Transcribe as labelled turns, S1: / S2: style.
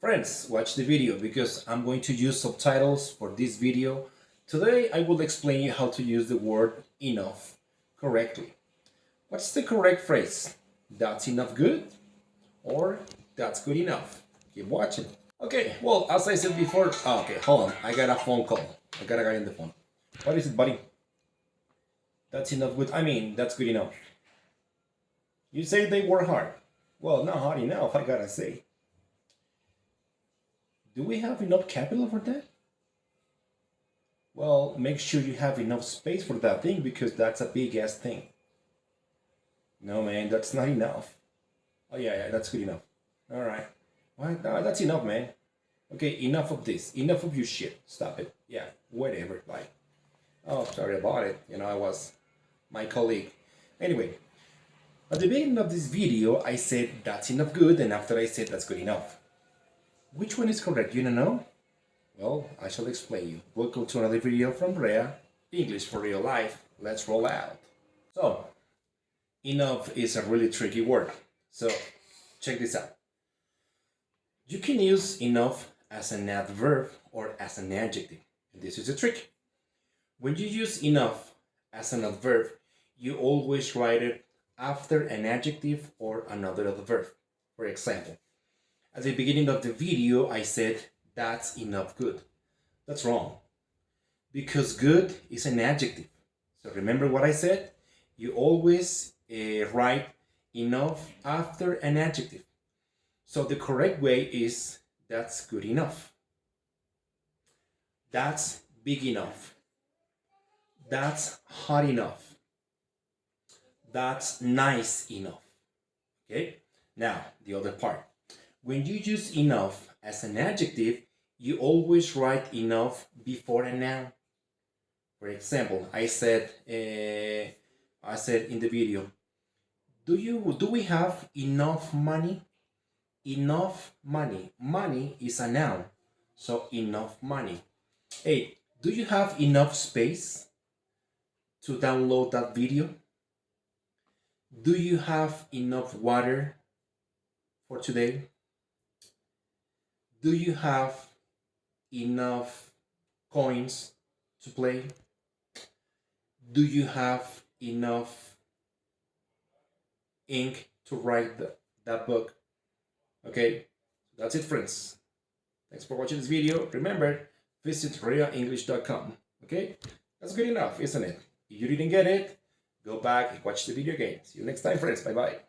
S1: Friends, watch the video because I'm going to use subtitles for this video. Today I will explain you how to use the word enough correctly. What's the correct phrase? That's enough good? Or that's good enough? Keep watching. Okay, well, as I said before, okay, hold on. I got a phone call. I got a guy on the phone. What is it, buddy? That's enough good. That's good enough. You say they work hard. Well, not hard enough, I gotta say. Do we have enough capital for that? Well, make sure you have enough space for that thing because that's a big ass thing. No, man, that's not enough. Oh, yeah, that's good enough. All right. What? No, that's enough, man. Okay, enough of this. Enough of your shit. Stop it. Yeah, whatever. Bye. Oh, sorry about it. I was my colleague. Anyway, at the beginning of this video, I said that's enough good, and after I said that's good enough. Which one is correct? You don't know? Well, I shall explain you. Welcome to another video from Rea, English for real life. Let's roll out. So, enough is a really tricky word. So, check this out. You can use enough as an adverb or as an adjective. And this is a trick. When you use enough as an adverb, you always write it after an adjective or another adverb. For example, at the beginning of the video, I said, that's enough good. That's wrong. Because good is an adjective. So remember what I said? You always write enough after an adjective. So the correct way is, that's good enough. That's big enough. That's hot enough. That's nice enough. Okay? Now, the other part. When you use enough as an adjective, you always write enough before a noun. For example, I said in the video, do we have enough money? Enough money. Money is a noun, so enough money. Hey, do you have enough space to download that video? Do you have enough water for today? Do you have enough coins to play? Do you have enough ink to write that book? Okay, that's it, friends. Thanks for watching this video. Remember, visit reaenglish.com. Okay, that's good enough, isn't it? If you didn't get it, go back and watch the video again. See you next time, friends. Bye-bye.